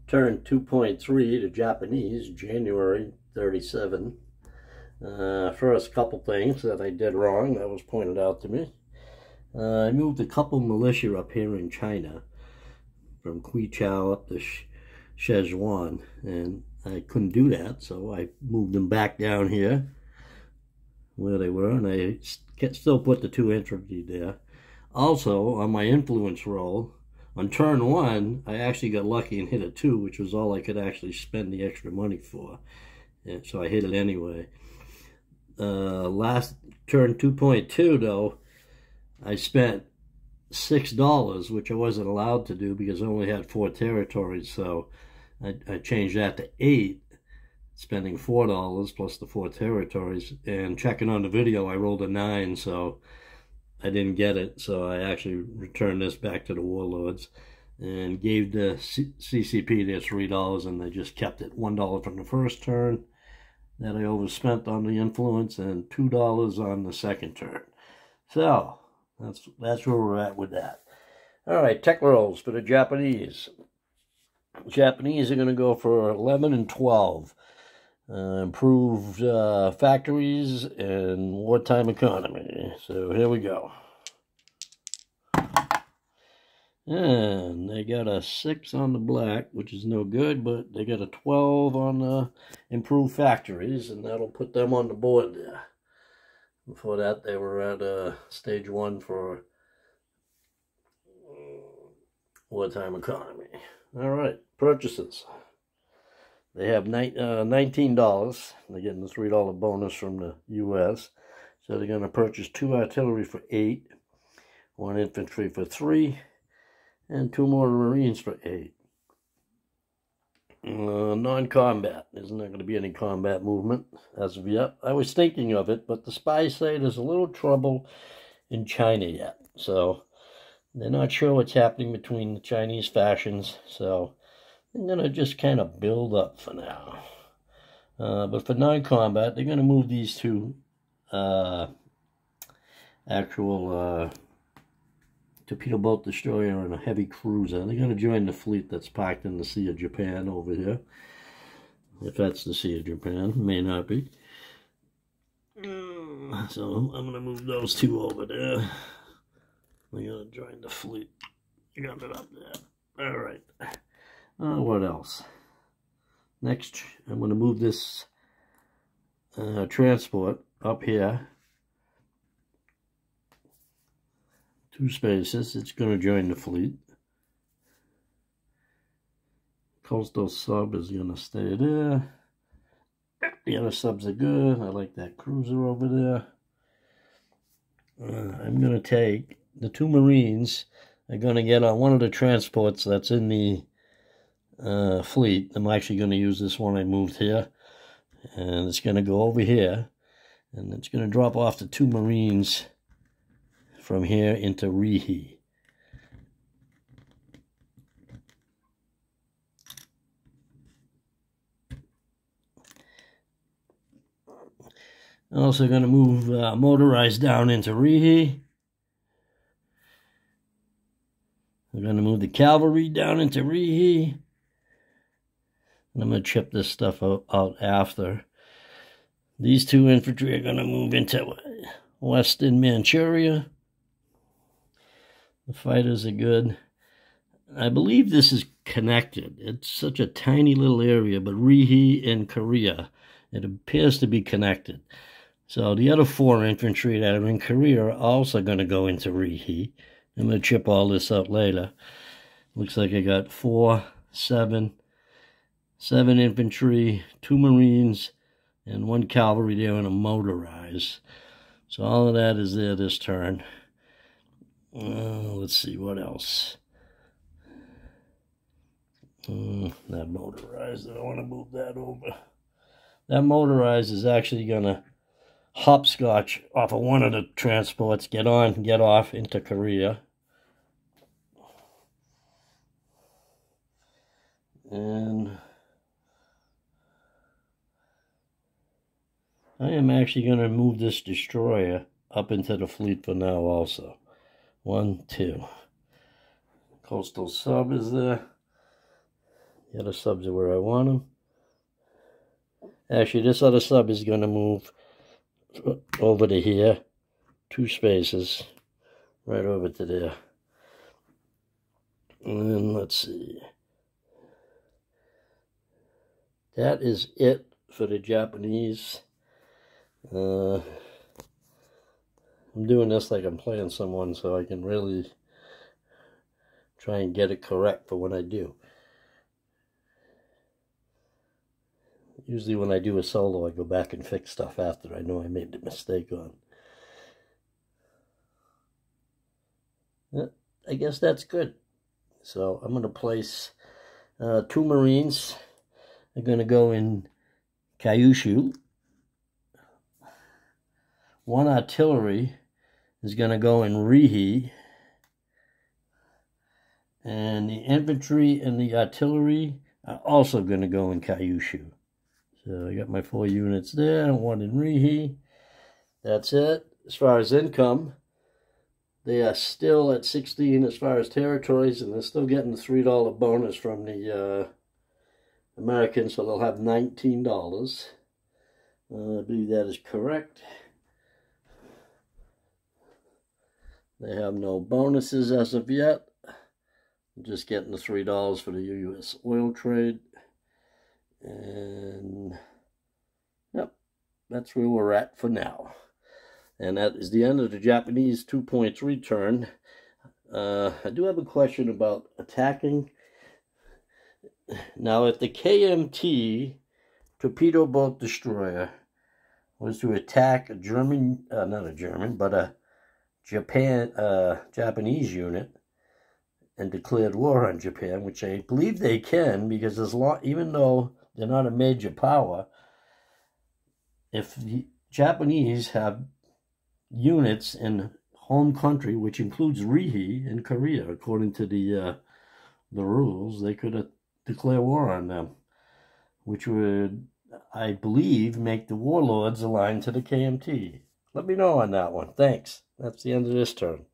Turn 2.3 to Japanese, January 37. First couple things that I did wrong that was pointed out to me. I moved a couple militia up here in China from Quichao up to Sichuan, and I couldn't do that, so I moved them back down here where they were, and I still put the 2 infantry there. Also, on my influence roll, on turn 1, I actually got lucky and hit a 2, which was all I could actually spend the extra money for. And so I hit it anyway. Last turn 2.2, though, I spent $6, which I wasn't allowed to do because I only had 4 territories. So I changed that to 8, spending $4 plus the 4 territories. And checking on the video, I rolled a 9, so I didn't get it, so I actually returned this back to the warlords and gave the CCP their $3, and they just kept it. $1 from the first turn that I overspent on the influence, and $2 on the second turn. So that's where we're at with that. All right, tech rolls for the Japanese. The Japanese are going to go for 11 and 12. Improved factories and wartime economy. So here we go. And they got a 6 on the black, which is no good, but they got a 12 on the improved factories, and that'll put them on the board there. Before that, they were at stage 1 for wartime economy. All right, purchases. They have $19. They're getting the $3 bonus from the U.S. So they're going to purchase 2 artillery for 8, 1 infantry for 3, and 2 more Marines for 8. Non-combat. There's not going to be any combat movement as of yet. I was thinking of it, but the spies say there's a little trouble in China yet. So they're not sure what's happening between the Chinese factions. So I'm going to just kind of build up for now. But for non-combat, they're going to move these 2 actual torpedo boat destroyer and a heavy cruiser. They're going to join the fleet that's packed in the Sea of Japan over here. If that's the Sea of Japan, may not be. So I'm going to move those 2 over there. They're going to join the fleet. You got it up there. All right. What else? Next, I'm going to move this transport up here. 2 spaces. It's going to join the fleet. Coastal sub is going to stay there. The other subs are good. I like that cruiser over there. I'm going to take the 2 Marines. They're going to get on one of the transports that's in the fleet. I'm actually going to use this one I moved here, and it's going to go over here, and it's going to drop off the 2 Marines from here into Rihe. I'm also going to move motorized down into Rihe. We're going to move the cavalry down into Rihe. And I'm going to chip this stuff out after. These 2 infantry are going to move into Western Manchuria. The fighters are good. I believe this is connected. It's such a tiny little area, but Rihe and Korea, it appears to be connected. So the other 4 infantry that are in Korea are also going to go into Rihe. I'm going to chip all this out later. Looks like I got 4, 7 infantry, 2 Marines, and 1 cavalry there and a motorized. So all of that is there this turn. Let's see, what else? That motorized, I don't want to move that over. That motorized is actually going to hopscotch off of one of the transports, get on, get off into Korea. And I am actually going to move this destroyer up into the fleet for now also. 1, 2. Coastal sub is there. The other subs are where I want them. Actually, this other sub is going to move over to here. 2 spaces. Right over to there. And then let's see. That is it for the Japanese. I'm doing this like I'm playing someone so I can really try and get it correct for when I do. Usually when I do a solo, I go back and fix stuff after I know I made the mistake on. I guess that's good. So I'm going to place 2 Marines. They're going to go in Kyushu. 1 artillery is going to go in Rihi. And the infantry and the artillery are also going to go in Kyushu. So I got my 4 units there, 1 in Rihi. That's it. As far as income, they are still at 16 as far as territories, and they're still getting the $3 bonus from the Americans, so they'll have $19. I believe that is correct. They have no bonuses as of yet. I'm just getting the $3 for the U.S. oil trade. And, yep, that's where we're at for now. And that is the end of the Japanese 2.3 turn. I do have a question about attacking. Now, if the KMT torpedo boat destroyer was to attack a German, not a German, but a Japanese unit and declared war on Japan, which I believe they can, because even though they're not a major power, if the Japanese have units in home country, which includes Rihi in Korea, according to the rules, they could declare war on them, which would, I believe, make the warlords aligned to the KMT. Let me know on that one. Thanks. That's the end of this turn.